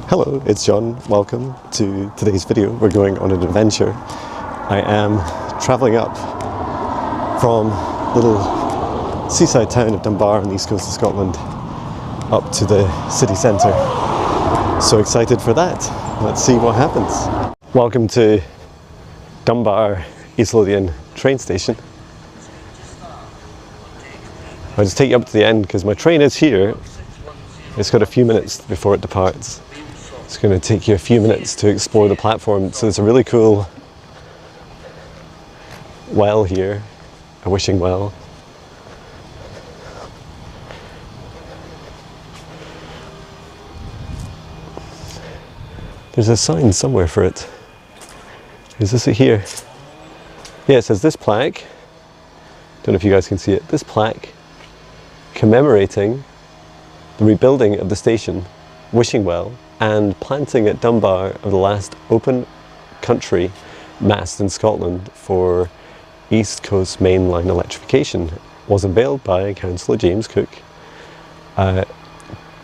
Hello, it's John. Welcome to today's video. We're going on an adventure. I am travelling up from little seaside town of Dunbar on the east coast of Scotland up to the city centre. So excited for that. Let's see what happens. Welcome to Dunbar East Lothian train station. I'll just take you up to the end because my train is here. It's got a few minutes before it departs. It's going to take you a few minutes to explore the platform. So there's a really cool well here, a wishing well. There's a sign somewhere for it. Is this it here? Yeah, it says this plaque, don't know if you guys can see it, this plaque commemorating the rebuilding of the station, wishing well, and planting at Dunbar of the last open country mast in Scotland for East Coast mainline electrification was unveiled by Councillor James Cook,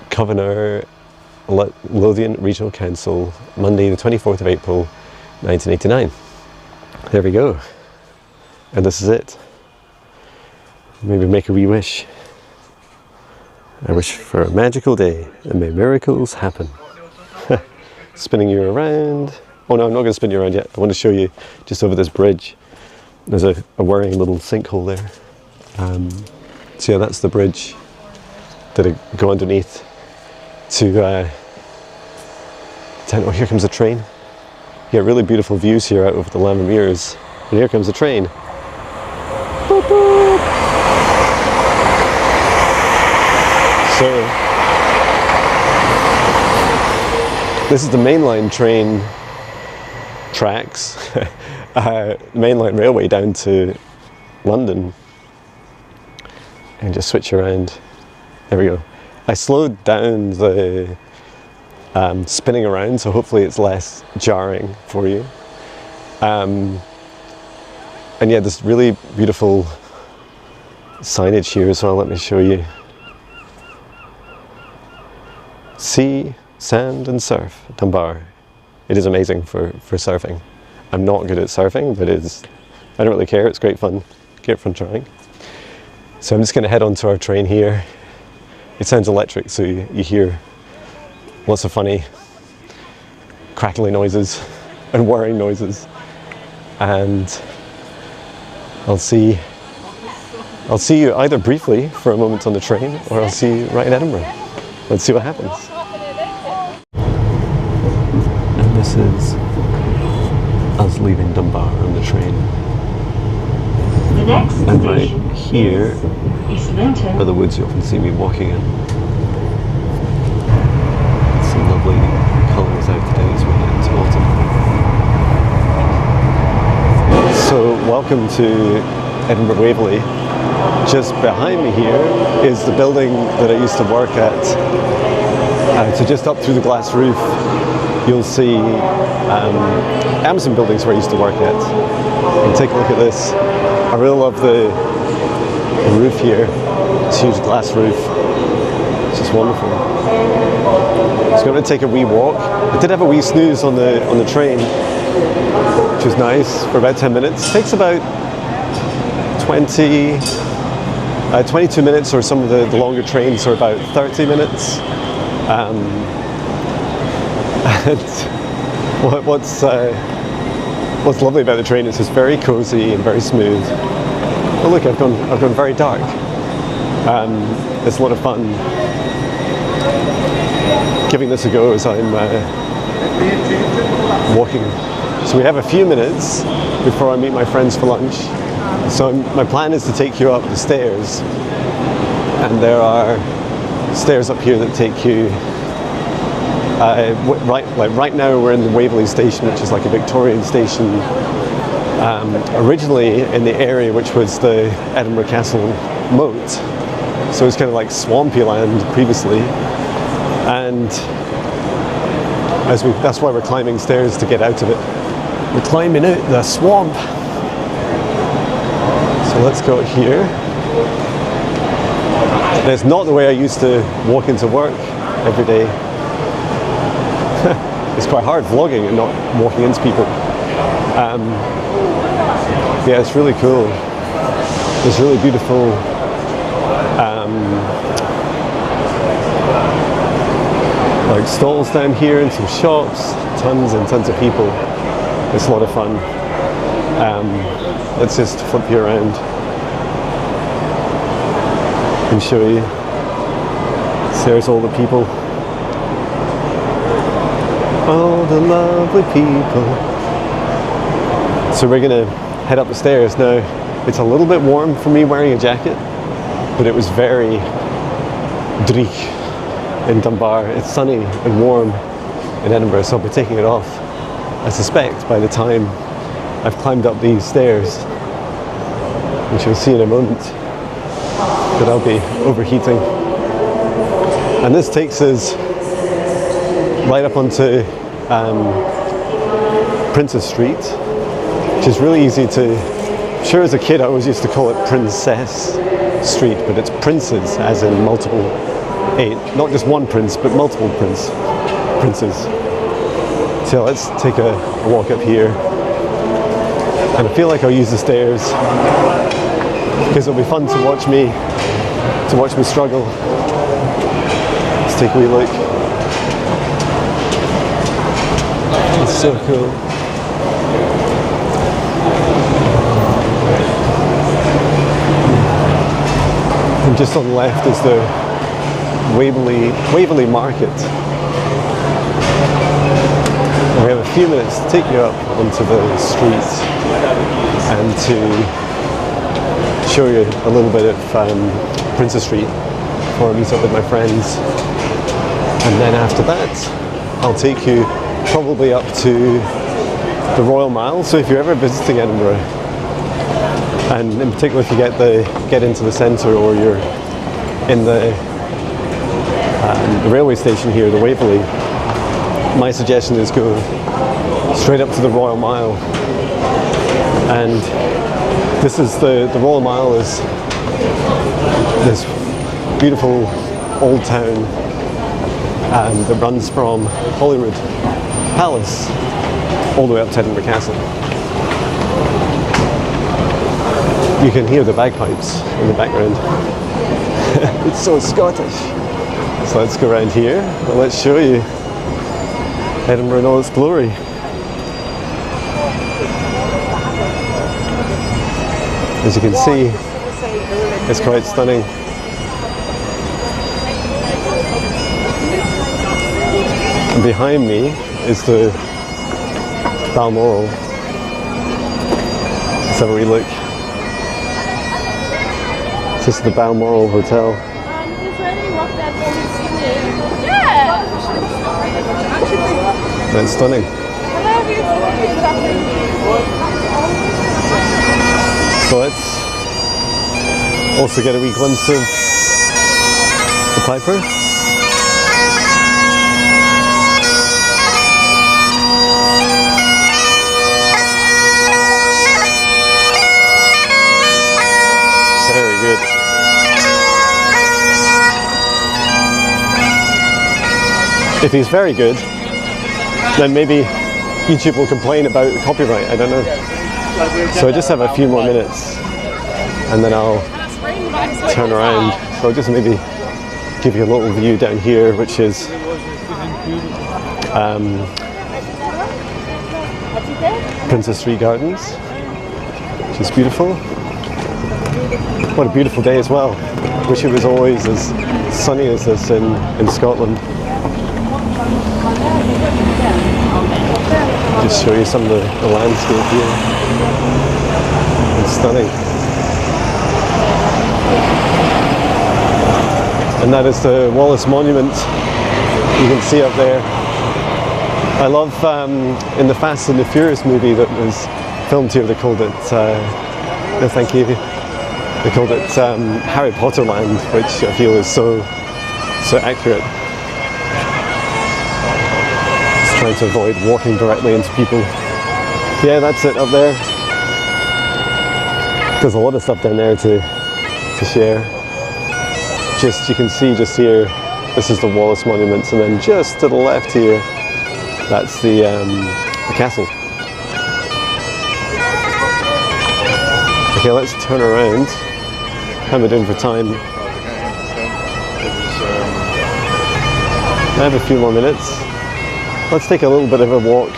Governor Lothian Regional Council, Monday the 24th of April 1989. There we go. And this is it. Maybe make a wee wish. I wish for a magical day and may miracles happen. Spinning you around. Oh no, I'm not going to spin you around yet. I want to show you just over this bridge. There's a worrying little sinkhole there. So yeah, that's the bridge that I go underneath to oh, here comes a train. Yeah, really beautiful views here out over the Lammermuirs. And here comes a train. Boop, boop. So this is the mainline train tracks, mainline railway down to London. And just switch around. There we go. I slowed down the spinning around, so hopefully it's less jarring for you. And yeah, this really beautiful signage here as well. Let me show you. Sea, sand and surf, Dunbar. It is amazing for surfing. I'm not good at surfing, but I don't really care, it's great fun. Great fun trying. So I'm just going to head onto our train here. It sounds electric, so you hear lots of funny crackling noises and whirring noises. And I'll see you either briefly for a moment on the train, or I'll see you right in Edinburgh. Let's see what happens. And this is us leaving Dunbar on the train. The next and right here are the woods you often see me walking in. Some lovely colours out today as we get into autumn. So welcome to Edinburgh Waverley. Just behind me here is the building that I used to work at. So just up through the glass roof you'll see Amazon buildings where I used to work at. And take a look at this. I really love the roof here. It's a huge glass roof. It's just wonderful. So I'm going to take a wee walk. I did have a wee snooze on the train, which was nice, for about 10 minutes. It takes about 22 minutes, or some of the longer trains are about 30 minutes. And what's lovely about the train is it's very cozy and very smooth. Oh look, I've gone very dark. It's a lot of fun giving this a go as I'm walking. So we have a few minutes before I meet my friends for lunch. So my plan is to take you up the stairs, and there are stairs up here that take you right now we're in the Waverley station, which is like a Victorian station, originally in the area which was the Edinburgh Castle moat. So it's kind of like swampy land previously, and that's why we're climbing stairs to get out of it. We're climbing out the swamp. So let's go here. That's not the way I used to walk into work every day. it's quite hard vlogging and not walking into people. Yeah, it's really cool. There's really beautiful like stalls down here and some shops, tons and tons of people. It's a lot of fun. Let's just flip you around and show you. So there's all the people. All the lovely people. So we're gonna head up the stairs now. It's a little bit warm for me wearing a jacket, but it was very dreich in Dunbar. It's sunny and warm in Edinburgh, so I'll be taking it off. I suspect by the time I've climbed up these stairs, which you'll see in a moment, that I'll be overheating. And this takes us right up onto Princess Street, which is really easy to... Sure, as a kid I always used to call it Princess Street, but it's princes, as in multiple, not just one prince, but multiple princes. So let's take a walk up here. And I feel like I'll use the stairs because it'll be fun to watch me struggle. Let's take a wee look. It's so cool. And just on the left is the Waverley Market. And we have a few minutes to take you up onto the streets and to show you a little bit of Princess Street before I meet up with my friends. And then after that, I'll take you probably up to the Royal Mile. So if you're ever visiting Edinburgh, and in particular if you get into the centre, or you're in the railway station here, the Waverley, my suggestion is go straight up to the Royal Mile. And this is the Royal Mile is this beautiful old town that runs from Holyrood Palace all the way up to Edinburgh Castle. You can hear the bagpipes in the background. It's so Scottish. So let's go around here and let's show you Edinburgh in all its glory. As you can see, it's quite stunning. And behind me is the Balmoral. Let's have a wee look. This is the Balmoral Hotel. That's stunning. So let's also get a wee glimpse of the Piper. Very good. If he's very good, then maybe YouTube will complain about copyright, I don't know. So I just have a few more minutes and then I'll turn around. So I'll just maybe give you a little view down here, which is Princess Street Gardens, which is beautiful. What a beautiful day as well. Wish it was always as sunny as this in Scotland. Just show you some of the landscape here. It's stunning. And that is the Wallace Monument you can see up there. I love in the Fast and the Furious movie that was filmed here, they called it no thank you, they called it Harry Potter Land, which I feel is so accurate. Just trying to avoid walking directly into people. Yeah, that's it up there. There's a lot of stuff down there to share. Just, you can see just here, this is the Wallace Monument, and then just to the left here That's the castle. Okay, let's turn around. How am I doing for time? I have a few more minutes. Let's take a little bit of a walk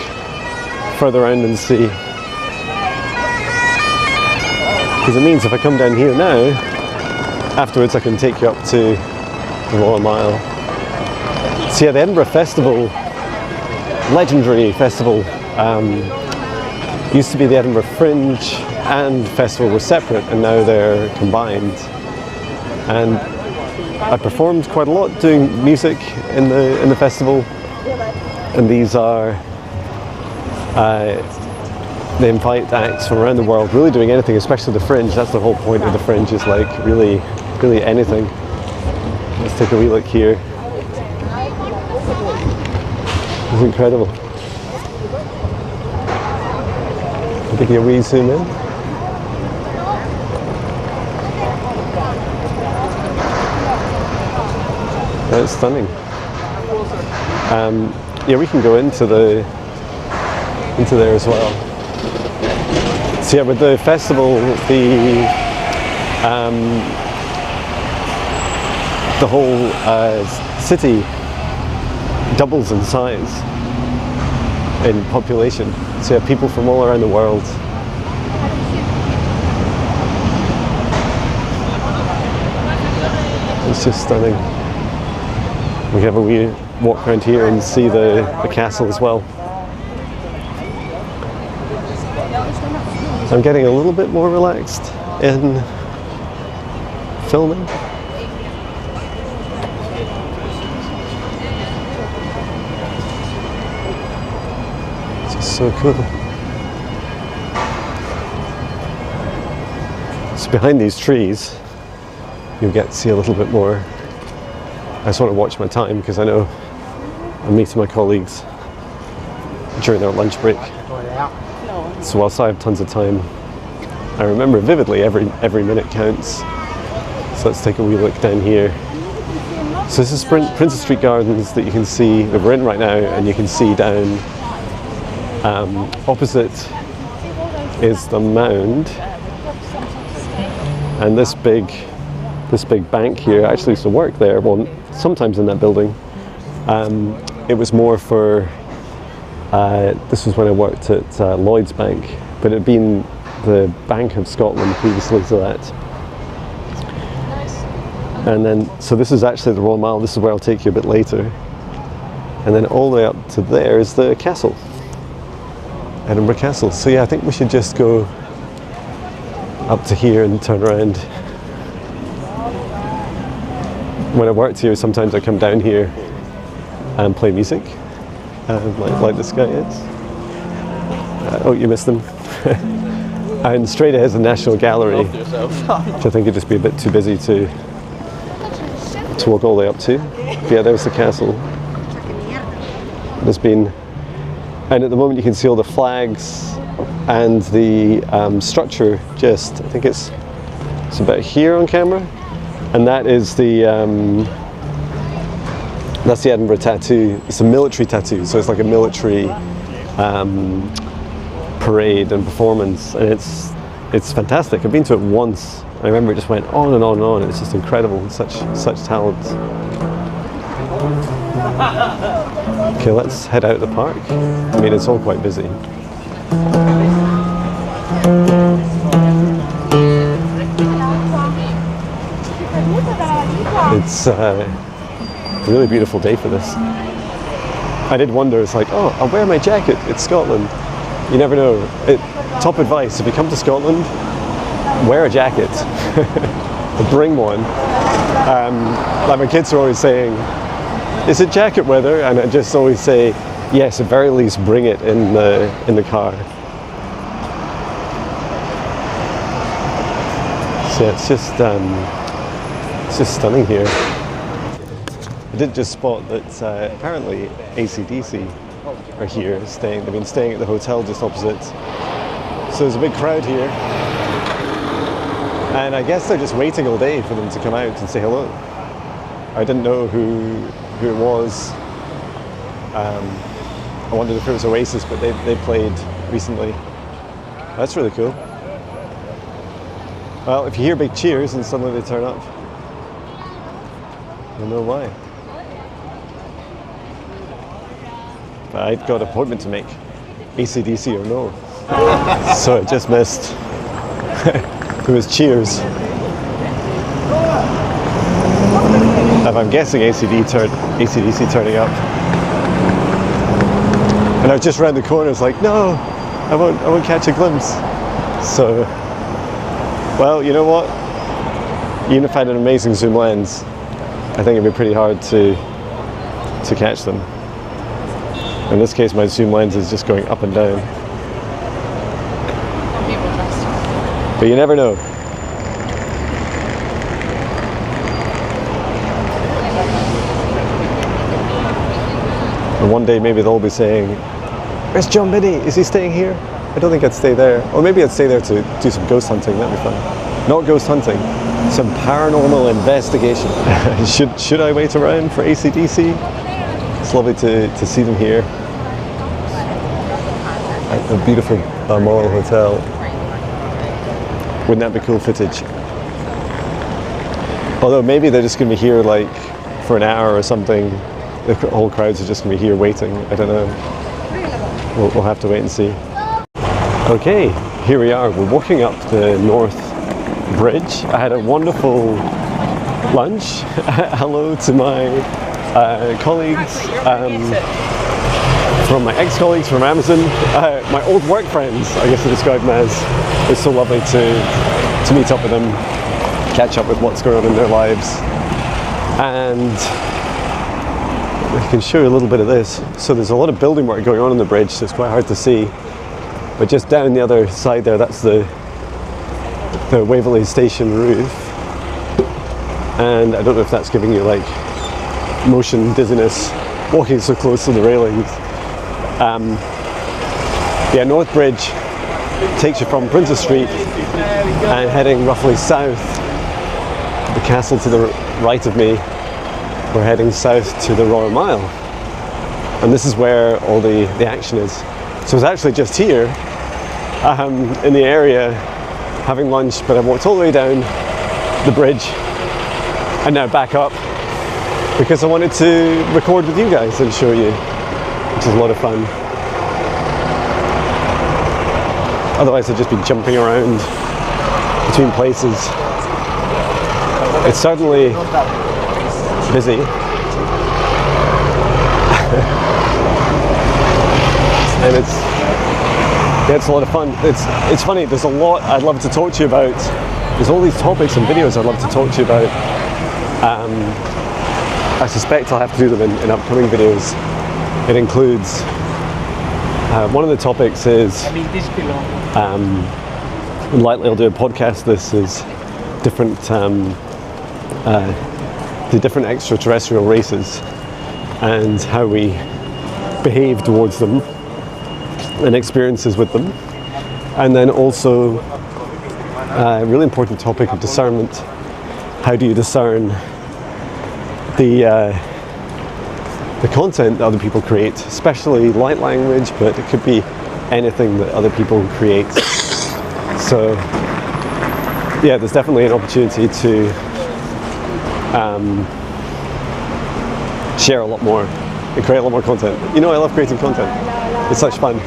further around and see. Because it means if I come down here now, afterwards I can take you up to the Royal Mile. So yeah, the Edinburgh Festival, legendary festival, used to be the Edinburgh Fringe and Festival were separate, and now they're combined. And I performed quite a lot doing music in the festival, and these are they invite acts from around the world, really doing anything, especially the Fringe. That's the whole point of the Fringe, is like really anything. Let's take a wee look here. It's incredible. I'll give you a wee zoom in. That's stunning. Yeah, we can go into there as well. So yeah, with the festival, the whole city doubles in size in population. So yeah, people from all around the world. It's just stunning. We can have a wee walk around here and see the castle as well. I'm getting a little bit more relaxed in filming. It's just so cool. So behind these trees, you'll get to see a little bit more. I just want to watch my time because I know I'm meeting my colleagues during their lunch break. So whilst I have tons of time, I remember vividly every minute counts. So let's take a wee look down here. So this is Princess Street Gardens that you can see, that we're in right now, and you can see down opposite is the Mound, and this big bank here. I actually used to work there, well, sometimes in that building. It was more for, this was when I worked at Lloyd's Bank, but it had been the Bank of Scotland previously to that. And then, so this is actually the Royal Mile. This is where I'll take you a bit later. And then all the way up to there is the castle, Edinburgh Castle. So yeah, I think we should just go up to here and turn around. When I worked here, sometimes I come down here and play music, like this guy is. Oh, you missed him. And straight ahead is the National Gallery, which I think would just be a bit too busy to walk all the way up to. But yeah, there's the castle. There's been, and at the moment you can see all the flags and the structure. Just, I think it's about here on camera. And that is that's the Edinburgh tattoo. It's a military tattoo, so it's like a military parade and performance, and it's fantastic. I've been to it once. I remember it just went on and on and on. It's just incredible. Such talent. Okay, let's head out the park. I mean, it's all quite busy. It's a really beautiful day for this. I did wonder, it's like, oh, I'll wear my jacket, it's Scotland. You never know. Top advice, if you come to Scotland, wear a jacket. Bring one. Like my kids are always saying, is it jacket weather? And I just always say, yes, at very least bring it in the car. So it's just stunning here. I did just spot that apparently AC/DC are here staying. They've been staying at the hotel just opposite. So there's a big crowd here. And I guess they're just waiting all day for them to come out and say hello. I didn't know who it was. I wondered if it was Oasis, but they played recently. That's really cool. Well, if you hear big cheers and suddenly they turn up, you'll know why. But I've got an appointment to make, AC/DC or no. So I just missed. It was cheers. If I'm guessing AC/DC turning up. And I was just round the corner, it's like, no, I won't catch a glimpse. So, well, you know what? Even if I had an amazing zoom lens, I think it'd be pretty hard to catch them. In this case, my zoom lens is just going up and down. But you never know. And one day maybe they'll be saying, where's Jon Binnie? Is he staying here? I don't think I'd stay there. Or maybe I'd stay there to do some ghost hunting, that'd be fun. Not ghost hunting, some paranormal investigation. Should I wait around for AC/DC? It's lovely to see them here at the beautiful Balmoral Hotel. Wouldn't that be cool footage? Although maybe they're just going to be here like for an hour or something. The whole crowds are just going to be here waiting. I don't know. We'll have to wait and see. Okay, here we are. We're walking up the North Bridge. I had a wonderful lunch. Hello to my colleagues, from my ex-colleagues from Amazon, my old work friends, I guess I describe them as. It's so lovely to meet up with them, catch up with what's going on in their lives. And I can show you a little bit of this. So there's a lot of building work going on the bridge, so it's quite hard to see. But just down the other side there, that's the Waverley Station roof. And I don't know if that's giving you like motion dizziness, walking so close to the railings. Yeah, North Bridge takes you from Princess Street and heading roughly south. The castle to the right of me, we're heading south to the Royal Mile. And this is where all the action is. So I was actually just here in the area having lunch, but I walked all the way down the bridge and now back up because I wanted to record with you guys and show you, which is a lot of fun. Otherwise I'd just be jumping around between places. It's certainly busy. And it's a lot of fun. It's funny, there's a lot I'd love to talk to you about. There's all these topics and videos I'd love to talk to you about. I suspect I'll have to do them in upcoming videos. It includes, one of the topics is, likely I'll do a podcast, this is different, the different extraterrestrial races and how we behave towards them and experiences with them. And then also a really important topic of discernment. How do you discern the content that other people create, especially light language, but it could be anything that other people create. So yeah, there's definitely an opportunity to share a lot more and create a lot more content. You know, I love creating content. It's such fun.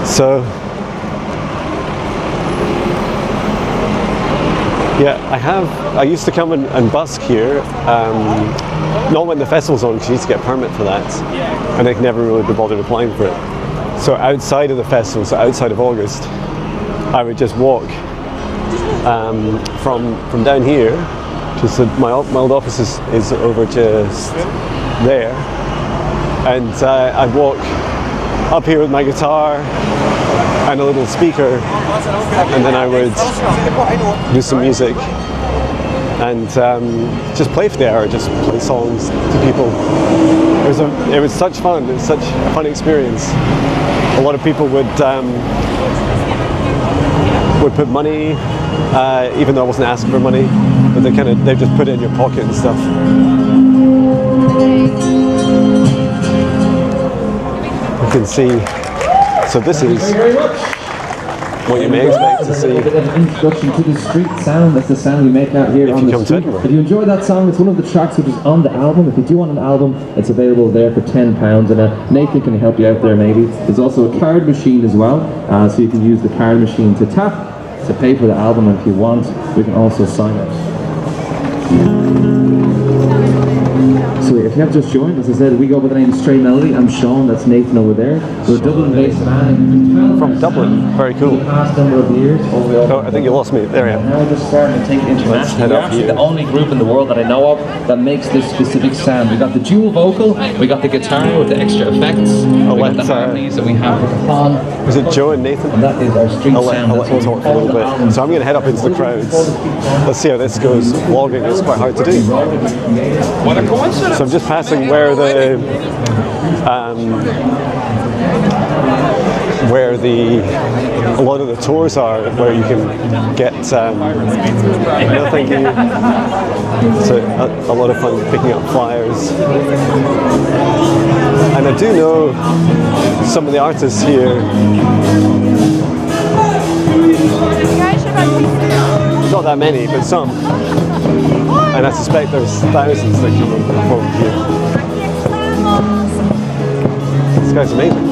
So yeah, I used to come and busk here, not when the festival's on, because you used to get a permit for that, and I could never really be bothered applying for it. So outside of the festival, so outside of August, I would just walk from down here, just my old office is over just there, and I'd walk up here with my guitar and a little speaker, and then I would do some music and just play for the hour, just play songs to people. It was such fun. It was such a fun experience. A lot of people would put money, even though I wasn't asking for money, but they just put it in your pocket and stuff. can see. So this is what you may expect to see. A bit of an introduction to the street sound. That's the sound we make out here on the street. If you enjoy that song, it's one of the tracks which is on the album. If you do want an album, it's available there for £10. And Nathan can help you out there maybe. There's also a card machine as well, so you can use the card machine to tap to pay for the album, and if you want, we can also sign it. So if you have just joined, as I said, we go by the name Stray Melody. I'm Sean, that's Nathan over there. We're a Dublin-based band. From Dublin, very cool. The past number of years. Oh, I think you lost me. There I am. Now we're just starting to take it internationally. We're actually the only group in the world that I know of that makes this specific sound. We got the dual vocal, we got the guitar with the extra effects, we got the harmonies that we have with the pawn. Is it Joe and Nathan? And that is our street sound. I'll let you talk for a little bit. So I'm going to head up into the crowds. Let's see how this goes. Vlogging is quite hard to do. What a coincidence! So I'm just passing where the a lot of the tours are, where you can get no, thank you. So a lot of fun picking up flyers, and I do know some of the artists here. Not that many, but some. And I suspect there's thousands that come and perform here. This guy's amazing.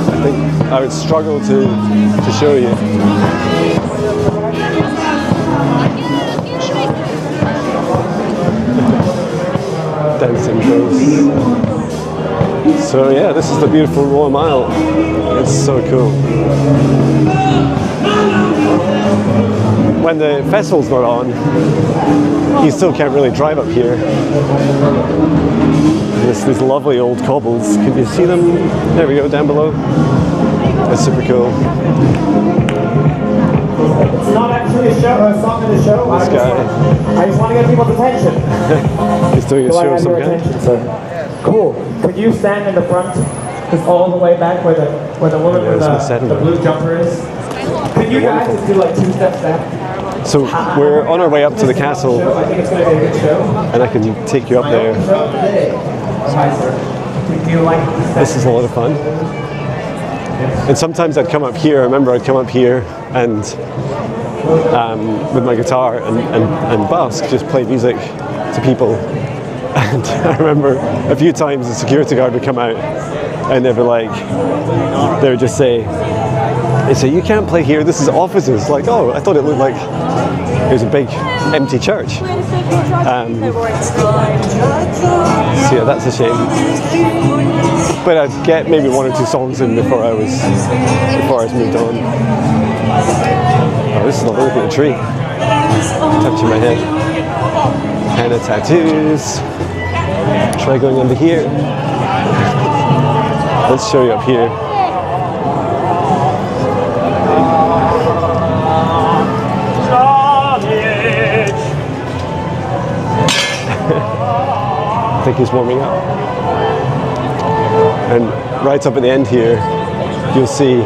I think I would struggle to show you. Dancing ghosts. So yeah, this is the beautiful Royal Mile. It's so cool. When the festival's not on, you still can't really drive up here. These lovely old cobbles. Can you see them? There we go, down below. That's super cool. It's not actually a show, a song in the show. This guy. I just want to get people's attention. He's doing a Do I show of have some your kind. attention, sir? Cool. Could you stand in the front, just all the way back where the woman with the blue jumper is? Can you guys just do like 2 steps back? So we're on our way up to the castle, I think it's going to be a good show. and I can take you up there. Hi, sir. Do you like This is a lot of fun. And sometimes I'd come up here. I remember I'd come up here and with my guitar and busk, just play music to people. And I remember a few times the security guard would come out and they'd be like, they would just say, you can't play here, this is offices. Like, oh, I thought it looked like it was a big empty church. So yeah, that's a shame. But I'd get maybe 1 or 2 songs in before I was moved on. Oh, this is lovely. Look at the tree. Touching my head. Henna tattoos. Try going under here. Let's show you up here. I think he's warming up. And right up at the end here, you'll see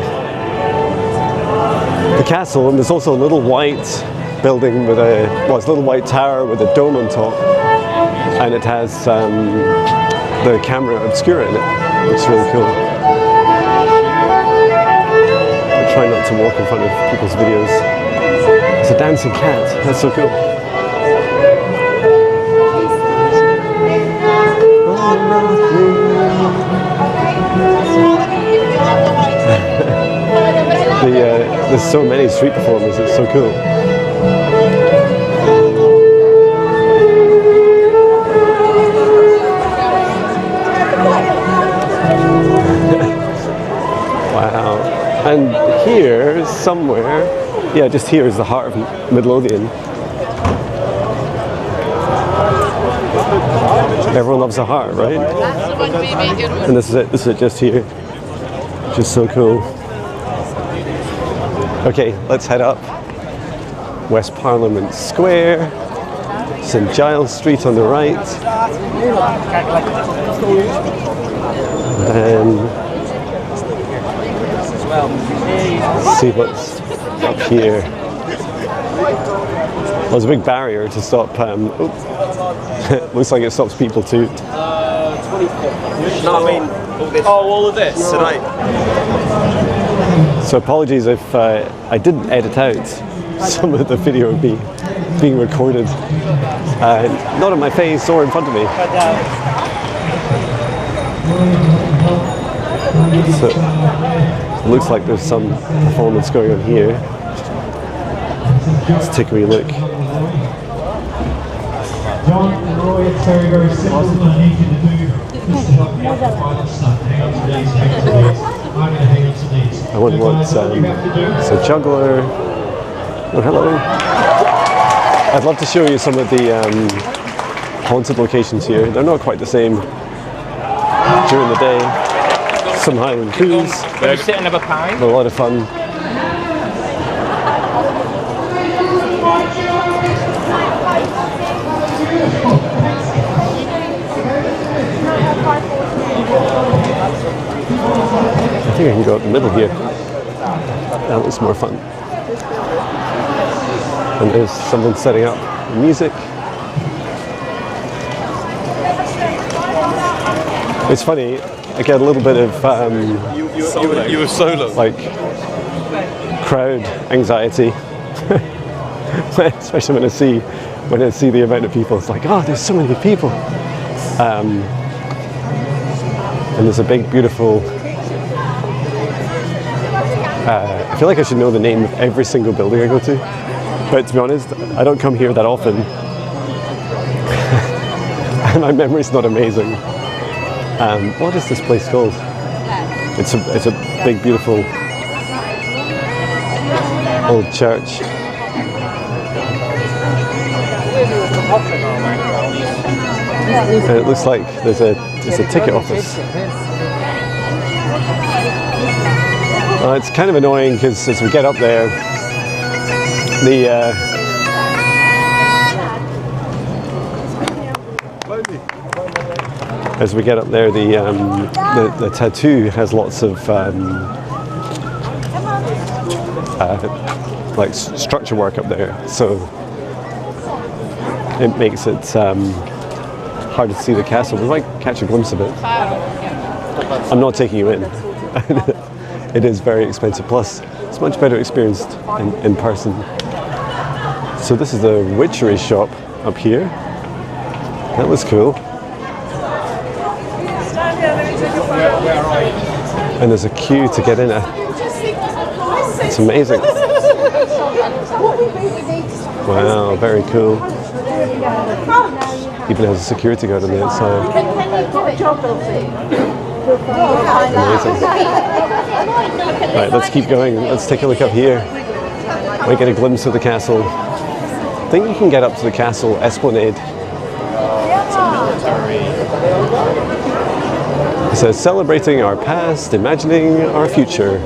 the castle, and there's also a little white building with it's a little white tower with a dome on top, and it has the camera obscura in it. It's really cool. I try not to walk in front of people's videos. It's a dancing cat. That's so cool. There's so many street performers, it's so cool. Wow. And here, somewhere, yeah, just here is the heart of Midlothian. Everyone loves a heart, right? And this is it just here. Just so cool. Okay, let's head up. West Parliament Square, St Giles Street on the right. And then see what's up here. Well, there's a big barrier to stop. Looks like it stops people too. No, I mean all this. Oh, all of this tonight. So apologies if I didn't edit out some of the video of me being recorded, not on my face or in front of me. So it looks like there's some performance going on here. Let's take a wee look. John and Roy, it's very, very simple. What I need you to do is to help me out the final stuff. Hang on to these, hang on to these. I'm going to hang on to these. I wouldn't want it's a juggler. Oh, hello. I'd love to show you some of the haunted locations here. They're not quite the same during the day. Some Highland crews. They're sitting of a pine. A lot of fun. I think I can go up the middle here. That looks more fun. And there's someone setting up music. It's funny, I get a little bit of You were solo. like crowd anxiety, especially when I see the amount of people. It's like, oh, there's so many people. And there's a big, beautiful. I feel like I should know the name of every single building I go to, but to be honest, I don't come here that often, and my memory's not amazing. What is this place called? It's a big, beautiful old church. And it looks like there's a ticket office. It's kind of annoying because as we get up there, the tattoo has lots of like structure work up there, so it makes it hard to see the castle. We might catch a glimpse of it. I'm not taking you in. It is very expensive, plus it's much better experienced in person. So this is the witchery shop up here. That was cool. And there's a queue to get in. It's amazing. Wow, very cool. Even has a security guard on the outside. Amazing. Right, let's keep going. Let's take a look up here. Might get a glimpse of the castle. I think you can get up to the castle esplanade. It says, celebrating our past, imagining our future.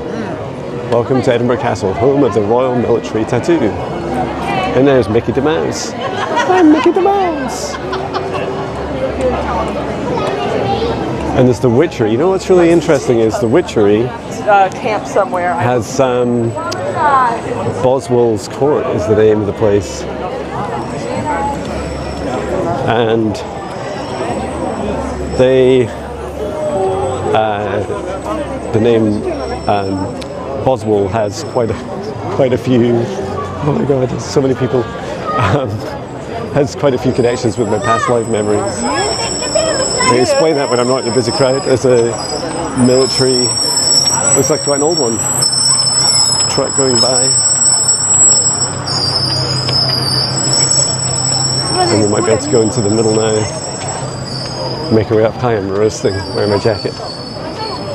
Welcome to Edinburgh Castle, home of the Royal Military Tattoo. And there's Mickey the Mouse. I'm Mickey the Mouse. And there's the witchery. You know what's really interesting is the witchery camp somewhere. has Boswell's Court is the name of the place. And they the name Boswell has quite a few. Oh my God, there's so many people. Has quite a few connections with my past life memories. I explain that when I'm not in a busy crowd. There's a military, looks like quite an old one, truck going by. And we might be able to go into the middle now. Make our way up high. I'm roasting, wearing my jacket.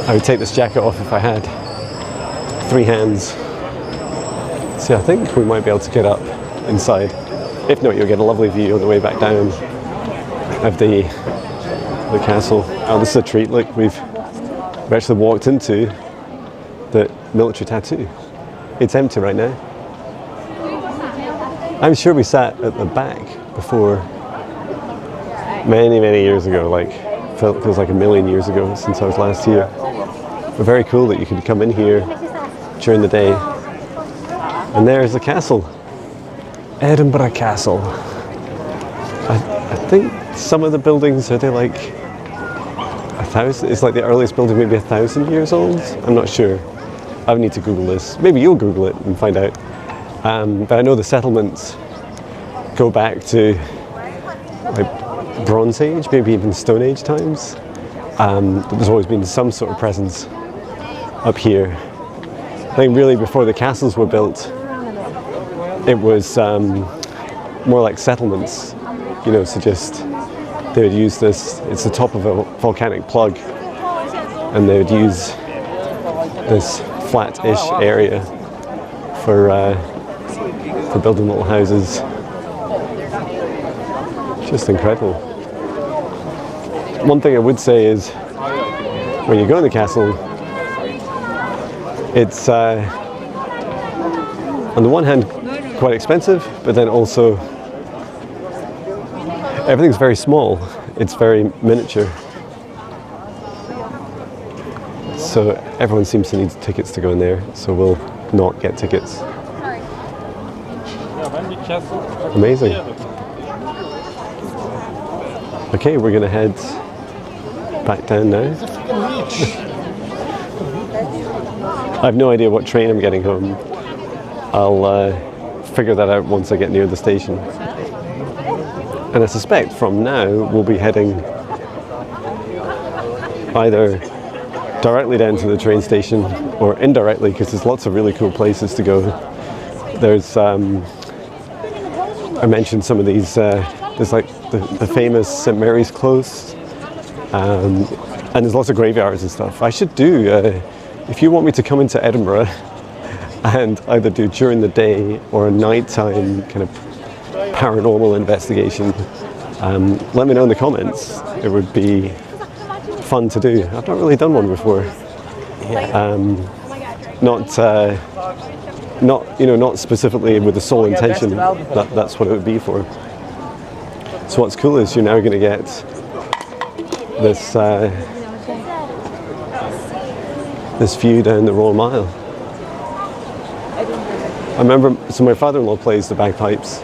I would take this jacket off if I had 3 hands. See, I think we might be able to get up inside. If not, you'll get a lovely view on the way back down of the castle. Oh, this is a treat. Look, we've actually walked into the military tattoo. It's empty right now. I'm sure we sat at the back before many, many years ago. Like, feels like a million years ago since I was last here. But very cool that you could come in here during the day. And there's the castle. Edinburgh Castle. I think some of the buildings, are they like It's like the earliest building, maybe 1,000 years old. I'm not sure. I would need to Google this. Maybe you'll Google it and find out. But I know the settlements go back to like Bronze Age, maybe even Stone Age times. There's always been some sort of presence up here. I think really before the castles were built, it was more like settlements, you know, so just they would use this, it's the top of a volcanic plug, and they would use this flat-ish area for building little houses. Just incredible. One thing I would say is, when you go in the castle, it's on the one hand quite expensive, but then also everything's very small. It's very miniature. So everyone seems to need tickets to go in there, so we'll not get tickets. Amazing. Okay, we're going to head back down now. I have no idea what train I'm getting home. I'll figure that out once I get near the station. And I suspect from now we'll be heading either directly down to the train station or indirectly, because there's lots of really cool places to go. There's, I mentioned some of these, there's like the famous St. Mary's Close, and there's lots of graveyards and stuff. I should do, if you want me to come into Edinburgh and either do during the day or a nighttime kind of paranormal investigation, let me know in the comments. It would be fun to do. I've not really done one before. Not specifically with the sole intention that that's what it would be for. So what's cool is you're now going to get this this view down the Royal Mile. I remember, so my father-in-law plays the bagpipes,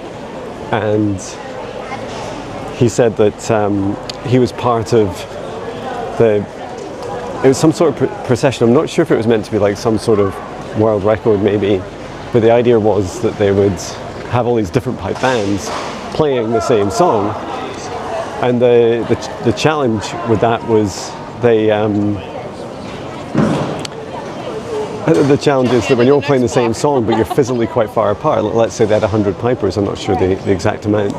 and he said that he was part of it was some sort of procession. I'm not sure if it was meant to be like some sort of world record maybe, but the idea was that they would have all these different pipe bands playing the same song, and the challenge with that was the challenge is that when you're all playing the same song but you're physically quite far apart, let's say they had 100 pipers, I'm not sure the exact amount,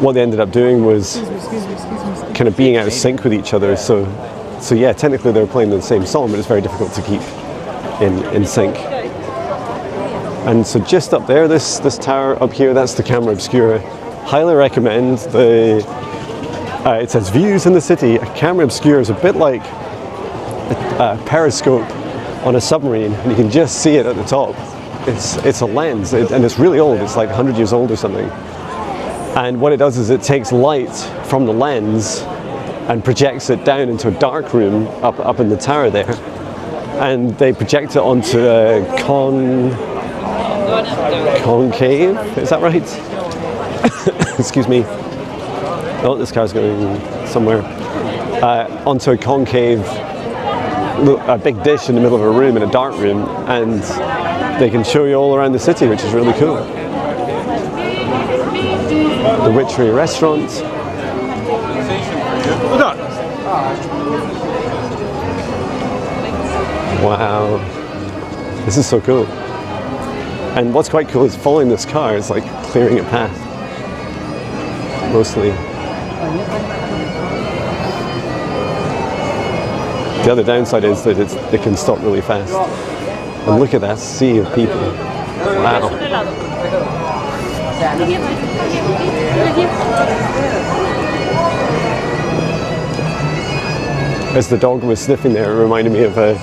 what they ended up doing was kind of being out of sync with each other. So yeah, technically they were playing the same song, but it's very difficult to keep in sync. And so just up there, this tower up here, that's the Camera Obscura. Highly recommend it says views in the city. A Camera Obscura is a bit like a periscope on a submarine, and you can just see it at the top. It's a lens, and it's really old. It's like 100 years old or something. And what it does is it takes light from the lens and projects it down into a dark room up in the tower there. And they project it onto a concave, is that right? Excuse me. Oh, this car's going somewhere. Onto a concave, a big dish in the middle of a room, in a dark room, and they can show you all around the city, which is really cool. The Witchery restaurant. Wow, this is so cool. And what's quite cool is following this car is like clearing a path, mostly. The other downside is that it can stop really fast. And look at that sea of people. Wow. As the dog was sniffing there, it reminded me of the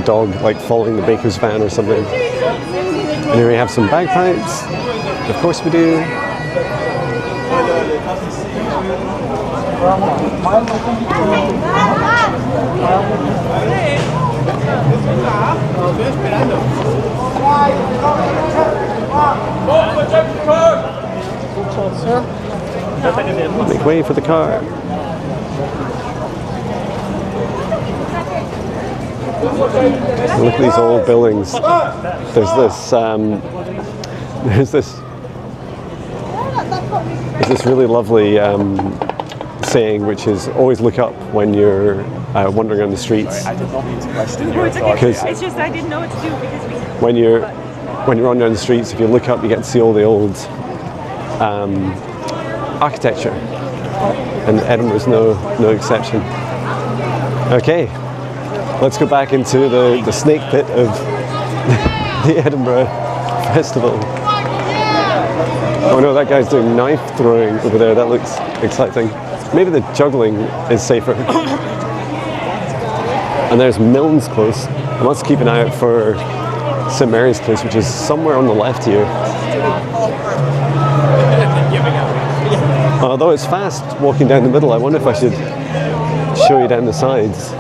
dog like following the baker's van or something. And here we have some bagpipes. Of course we do. Make way for the car. Look at these old buildings. There's this really lovely saying, which is always look up when you're wandering on the streets. I did not mean to question you. It's just I didn't know what to do because when you're wandering on the streets, if you look up, you get to see all the old architecture, and Edinburgh's no exception. Okay, let's go back into the snake pit of the Edinburgh Festival. Oh no, that guy's doing knife throwing over there. That looks exciting. Maybe the juggling is safer. And there's Milne's Close. I must keep an eye out for St Mary's Close, which is somewhere on the left here. Although it's fast walking down the middle, I wonder if I should show you down the sides,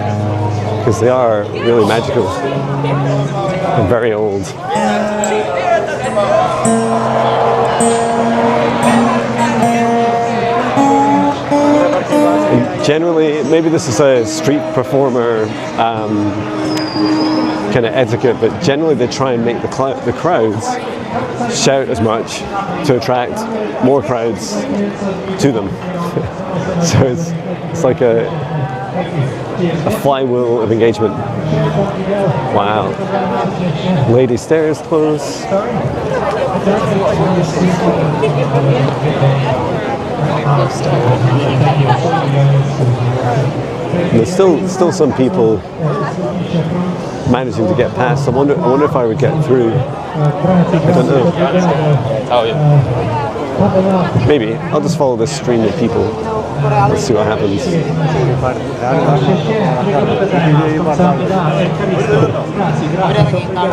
because they are really magical and very old. And generally, maybe this is a street performer kind of etiquette, but generally they try and make the crowds shout as much to attract more crowds to them. So it's like a flywheel of engagement. Wow. Lady stairs close. There's still some people managing to get past. I wonder if I would get through. I don't know. Oh yeah. Maybe. I'll just follow this stream of people. Let's see what happens.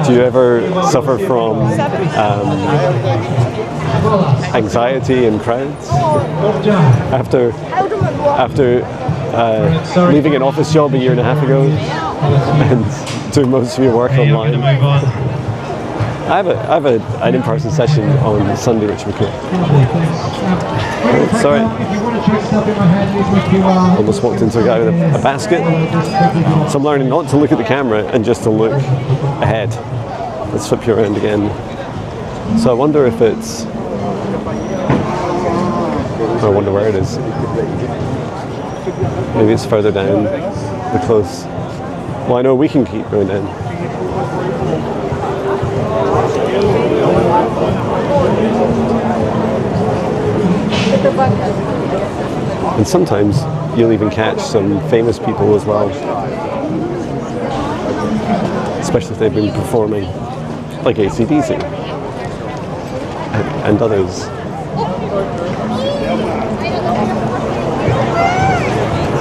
Do you ever suffer from anxiety in crowds? After leaving an office job a year and a half ago and doing most of your work online. I have an in-person session on Sunday, which will be cool. Sorry. Almost walked into a guy with a basket. So I'm learning not to look at the camera and just to look ahead. Let's flip you around again. So I wonder if it's... I wonder where it is. Maybe it's further down the close. Well, I know we can keep going down. And sometimes you'll even catch some famous people as well, especially if they've been performing, like AC/DC and others.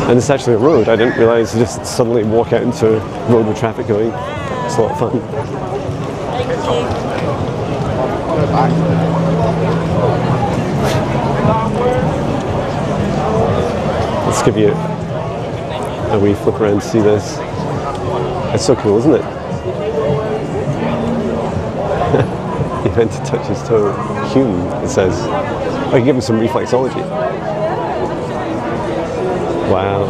And it's actually a road. I didn't realise you just suddenly walk out into a road with traffic going. It's a lot of fun. Let's give you a wee flip around to see this. It's so cool, isn't it? He meant to touch his toe. Hume, it says. I can give him some reflexology. Wow,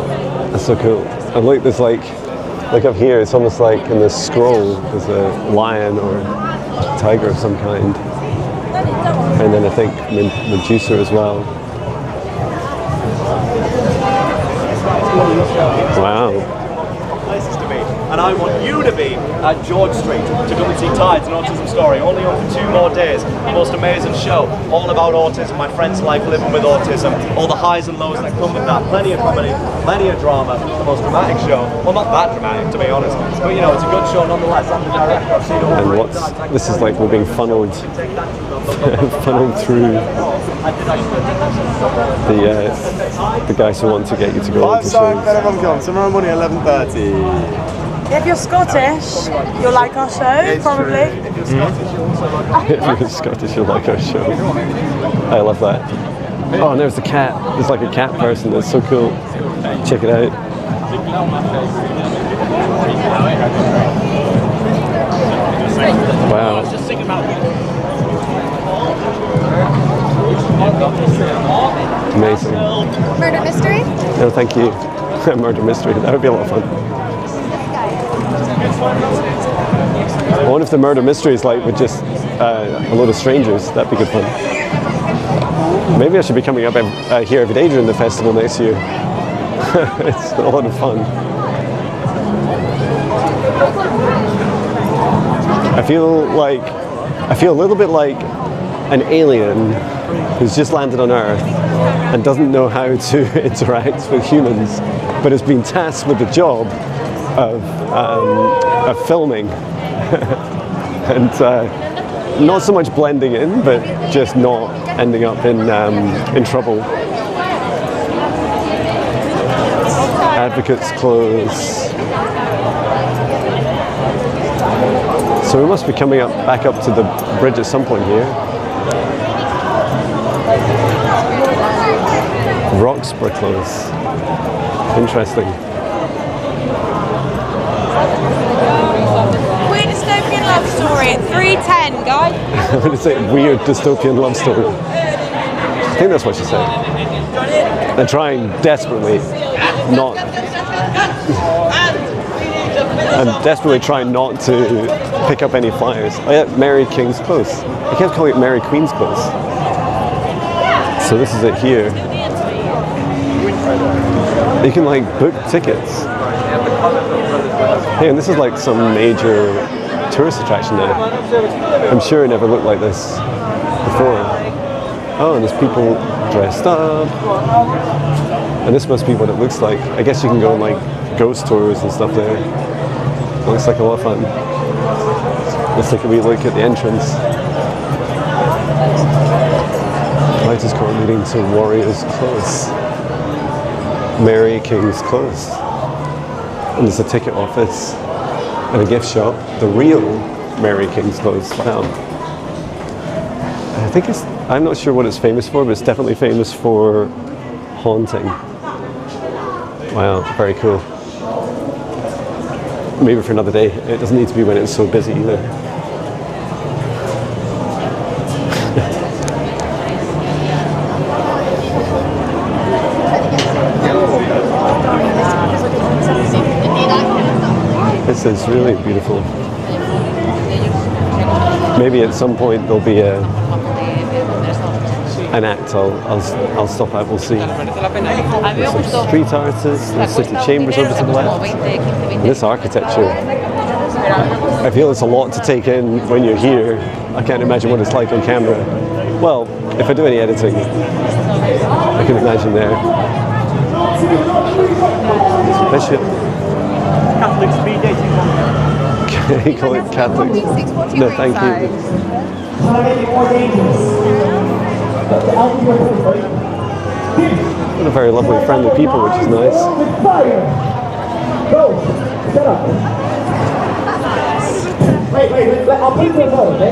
that's so cool. And look, there's like up here, it's almost like in this scroll, there's a lion or a tiger of some kind. And then I think Medusa as well. Wow. Places to be. And I want you to be at George Street to come and see Tides, an autism story. Only on for 2 more days. The most amazing show, all about autism, my friend's life living with autism, all the highs and lows that come with that. Plenty of comedy, plenty of drama. The most dramatic show. Well, not that dramatic, to be honest, but you know, it's a good show nonetheless. I'm the director. I've seen all this is like we're being funneled through the guys who want to get you to go on to shows. Tomorrow morning, 11:30. if you're Scottish, you'll like our show, probably. If you're Scottish, you'll like our show. I love that. Oh, and there's a cat. There's like a cat person. That's so cool. Check it out. Wow. Amazing. Murder mystery? No, thank you. Murder mystery. That would be a lot of fun. I wonder if the murder mystery is like with just a load of strangers. That'd be good fun. Maybe I should be coming up here every day during the festival next year. It's a lot of fun. I feel a little bit like an alien who's just landed on Earth and doesn't know how to interact with humans, but has been tasked with the job of filming and not so much blending in, but just not ending up in trouble. Advocates close. So we must be coming back up to the bridge at some point here. Roxburgh close. Interesting. Weird dystopian love story at 3:10, guys. I'm going to say weird dystopian love story. I think that's what she said. They're trying desperately not. I'm desperately trying not to pick up any flyers. Oh yeah, Mary King's Close. I kept calling it Mary Queen's Close. So this is it here. You can like book tickets. Hey, and this is like some major tourist attraction now. I'm sure it never looked like this before. Oh, and there's people dressed up. And this must be what it looks like. I guess you can go on like ghost tours and stuff there. It looks like a lot of fun. Let's take a wee look at the entrance. Lighters Court leading to Warriors Close. Mary King's Close. And there's a ticket office and a gift shop. The real Mary King's Close. Wow. I think I'm not sure what it's famous for, but it's definitely famous for haunting. Wow, very cool. Maybe for another day. It doesn't need to be when it's so busy either. This is really beautiful. Maybe at some point there'll be an act I'll stop at, we'll see. There's some street artists, there's city chambers over to the left. And this architecture, I feel it's a lot to take in when you're here. I can't imagine what it's like on camera. Well, if I do any editing, I can imagine there. Bishop. Catholic speed dating. Can you call it Catholic? No, thank you. What a very lovely, friendly people, which is nice. Wait, I'll put this over, okay? I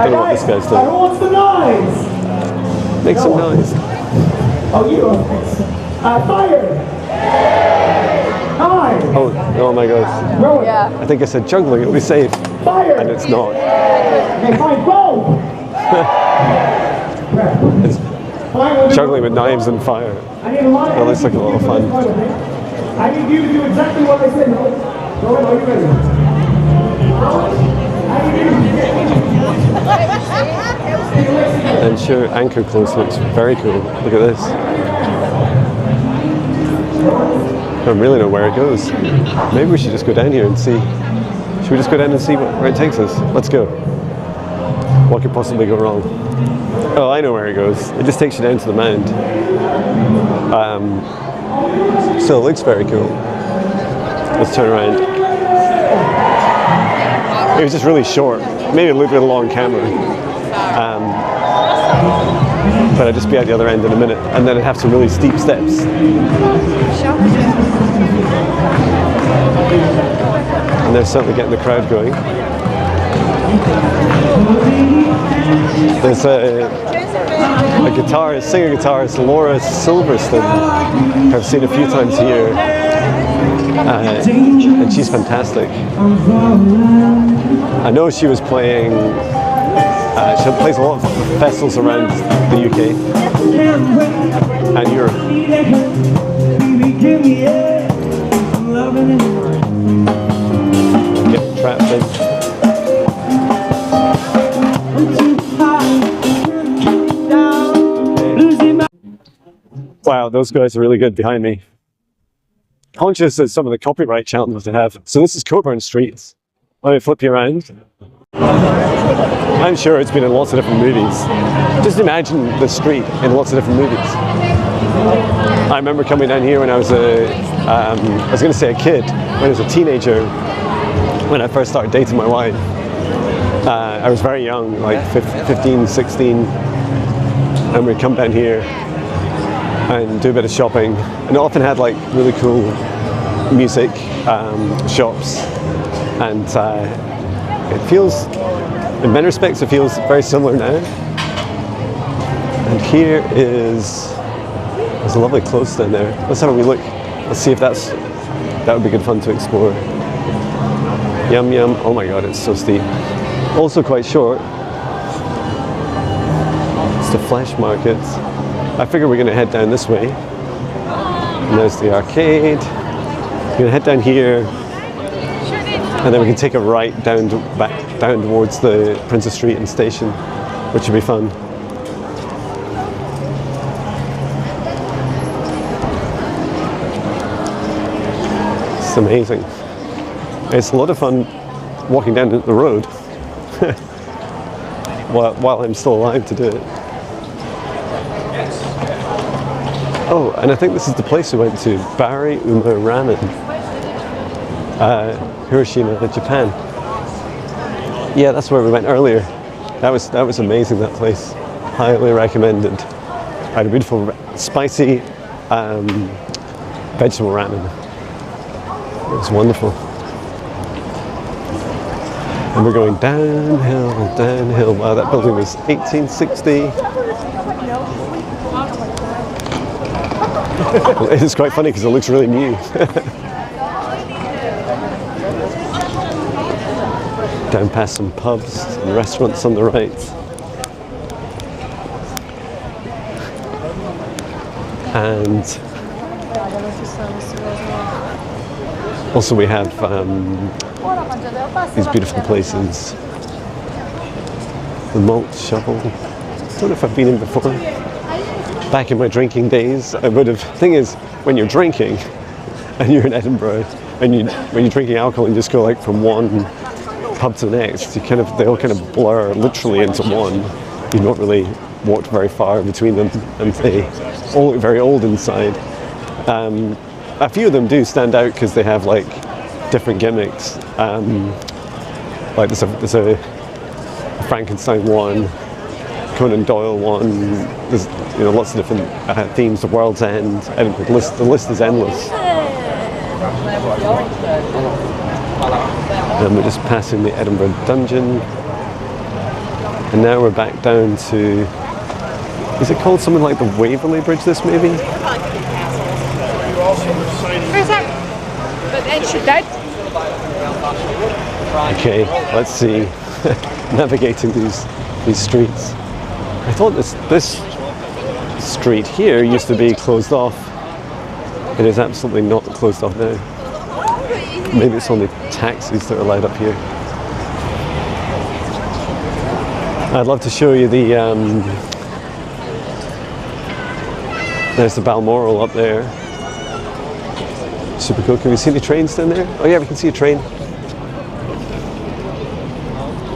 don't know what this guy's doing. Who wants the knives? Make some noise. Oh, you are. Fire! Knives! Oh my gosh. Yeah. I think I said juggling, it'll be safe. Fire! And it's not. Okay, fine, go! It's juggling with knives and fire. That looks like a lot of fun. I need you to do exactly what I said. Go ahead, are you ready? And sure, Anchor Close looks very cool. Look at this. I don't really know where it goes. Maybe we should just go down here and see. Should we just go down and see where it takes us? Let's go. What could possibly go wrong? Oh, I know where it goes. It just takes you down to the mound. Still, it looks very cool. Let's turn around. It was just really short. Maybe a little bit of a long camera. But I'd just be at the other end in a minute, and then I'd have some really steep steps. And they're certainly getting the crowd going. There's a guitarist, singer-guitarist, Laura Silverstone, I've seen a few times here, and she's fantastic. I know she was playing She plays a lot of festivals around the UK and Europe. Get trapped in. Wow, those guys are really good behind me. Conscious of some of the copyright challenges they have. So this is Coburn Street. Let me flip you around. I'm sure it's been in lots of different movies. Just imagine the street in lots of different movies. I remember coming down here when I was I was going to say a kid, when I was a teenager, when I first started dating my wife. I was very young, like 15, 16, and we'd come down here and do a bit of shopping, and it often had like really cool music shops, and it feels, in many respects, it feels very similar now. And here is, there's a lovely close down there. Let's have a wee look. Let's see if that would be good fun to explore. Yum yum. Oh my god, it's so steep. Also quite short. It's the flesh market. I figure we're going to head down this way. And there's the arcade. We're going to head down here, and then we can take a right back down towards the Princess Street and station, which would be fun. It's amazing. It's a lot of fun walking down the road while I'm still alive to do it. Oh, and I think this is the place we went to, Bari Uma Ramen, Hiroshima, Japan. Yeah, that's where we went earlier. That was amazing, that place. Highly recommended. I had a beautiful spicy vegetable ramen. It was wonderful. And we're going downhill, downhill. Wow, that building was 1860. It's quite funny because it looks really new. Down past some pubs and restaurants on the right. And also we have these beautiful places. The malt shovel. I don't know if I've been in before. Back in my drinking days, I would have. Thing is, when you're drinking and you're in Edinburgh and when you're drinking alcohol and you just go like from one pub to the next, they all kind of blur literally into one. You don't really walk very far between them, and they all look very old inside. A few of them do stand out because they have like different gimmicks. Like there's a Frankenstein one, Conan Doyle one. There's lots of different themes. The World's End. The list is endless. And we're just passing the Edinburgh Dungeon, and now we're back down to. Is it called something like the Waverley Bridge? This maybe. Okay, let's see. Navigating these streets. I thought this street here used to be closed off. It is absolutely not closed off now. Maybe it's only taxis that are allowed up here. I'd love to show you the. There's the Balmoral up there. Super cool. Can we see the trains down there? Oh yeah, we can see a train.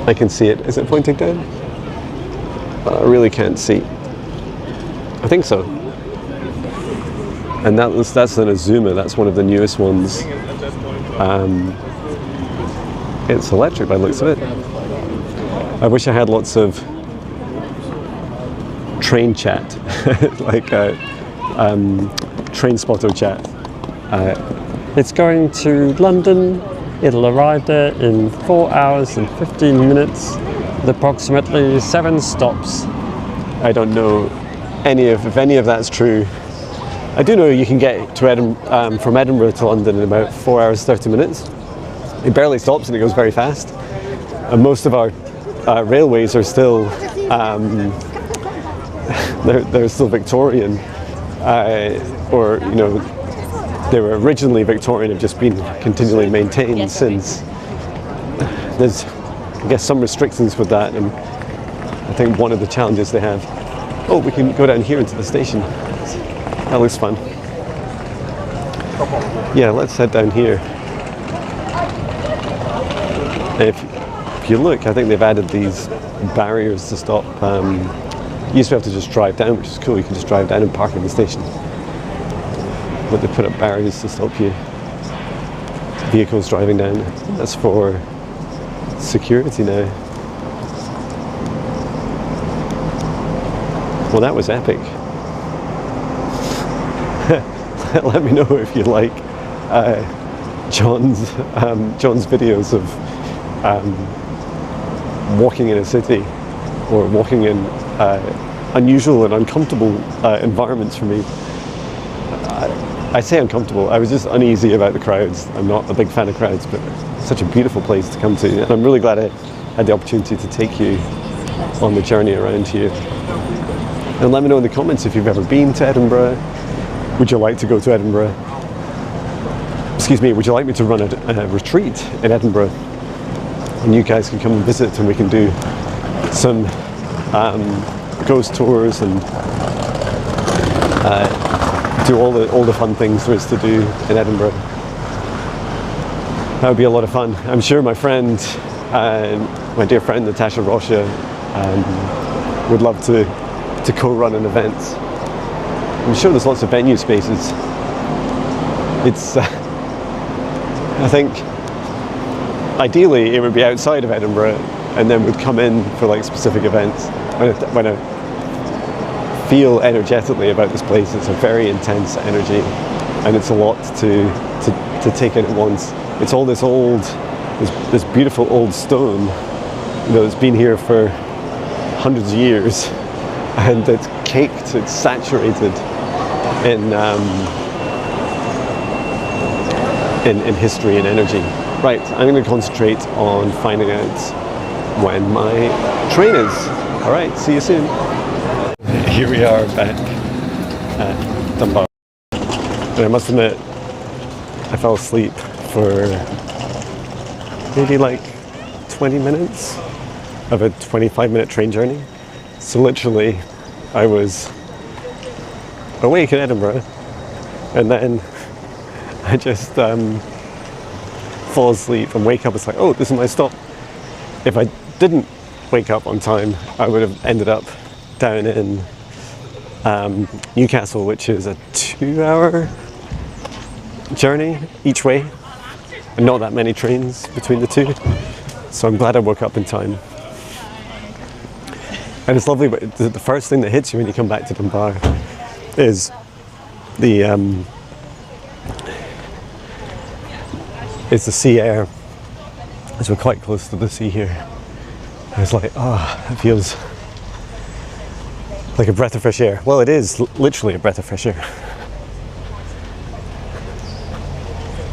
I can see it. Is it pointing down? I really can't see. I think so. And that's an Azuma. That's one of the newest ones. It's electric by the looks of it. I wish I had lots of train chat, like train spotter chat. It's going to London. It'll arrive there in 4 hours and 15 minutes with approximately 7 stops. I don't know if any of that's true. I do know you can get to from Edinburgh to London in about 4 hours 30 minutes. It barely stops and it goes very fast. And most of our railways are still they're still Victorian, or you know, they were originally Victorian, have just been continually maintained since. There's, I guess, some restrictions with that, and I think one of the challenges they have. Oh, we can go down here into the station. That looks fun. Yeah, let's head down here. If you look, I think they've added these barriers to stop. You used to have to just drive down, which is cool. You can just drive down and park at the station. But they put up barriers to stop you. Vehicles driving down. That's for security now. Well, that was epic. Let me know if you like Jon's videos of walking in a city, or walking in unusual and uncomfortable environments for me. I say uncomfortable, I was just uneasy about the crowds. I'm not a big fan of crowds, but it's such a beautiful place to come to. And I'm really glad I had the opportunity to take you on the journey around here. And let me know in the comments if you've ever been to Edinburgh. Would you like to go to Edinburgh? Excuse me, would you like me to run a retreat in Edinburgh? And you guys can come and visit, and we can do some ghost tours and do all the fun things there is to do in Edinburgh. That would be a lot of fun. I'm sure my friend, my dear friend Natasha Rocha, would love to co-run an event. I'm sure there's lots of venue spaces. It's, I think, ideally it would be outside of Edinburgh, and then would come in for like specific events. When I feel energetically about this place, it's a very intense energy, and it's a lot to take in at once. It's all this old, this beautiful old stone, you know, that's been here for hundreds of years, and it's caked, it's saturated in history and energy. Right, I'm going to concentrate on finding out when my train is. All right, see you soon. Here we are back at Dunbar. And I must admit, I fell asleep for maybe like 20 minutes of a 25-minute train journey. So literally, I was awake in Edinburgh, and then I just fall asleep and wake up. It's like, oh, this is my stop. If I didn't wake up on time, I would have ended up down in Newcastle, which is a 2-hour journey each way, and not that many trains between the two. So I'm glad I woke up in time. And it's lovely, but the first thing that hits you when you come back to Dunbar is the sea air, as we're quite close to the sea here. And it's like, it feels like a breath of fresh air. Well, it is literally a breath of fresh air.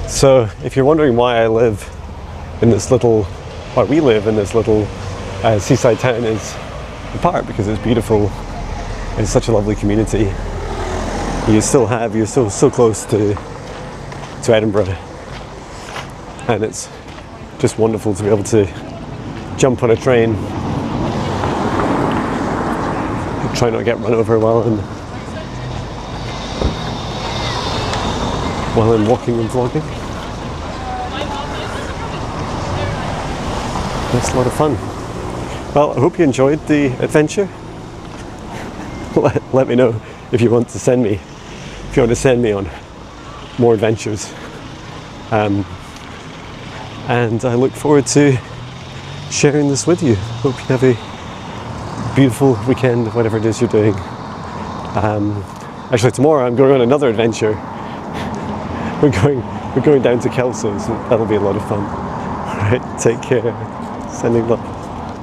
So if you're wondering why I live in this little, why we live in this little seaside town, is in part because it's beautiful. It's such a lovely community. You're so close to Edinburgh, and it's just wonderful to be able to jump on a train, try not to get run over while I'm walking and vlogging. That's a lot of fun. Well, I hope you enjoyed the adventure. Let me know if you want to send me on more adventures. And I look forward to sharing this with you. Hope you have a beautiful weekend, whatever it is you're doing. Actually, tomorrow I'm going on another adventure. We're going down to Kelso, so that'll be a lot of fun. All right, take care. Sending love.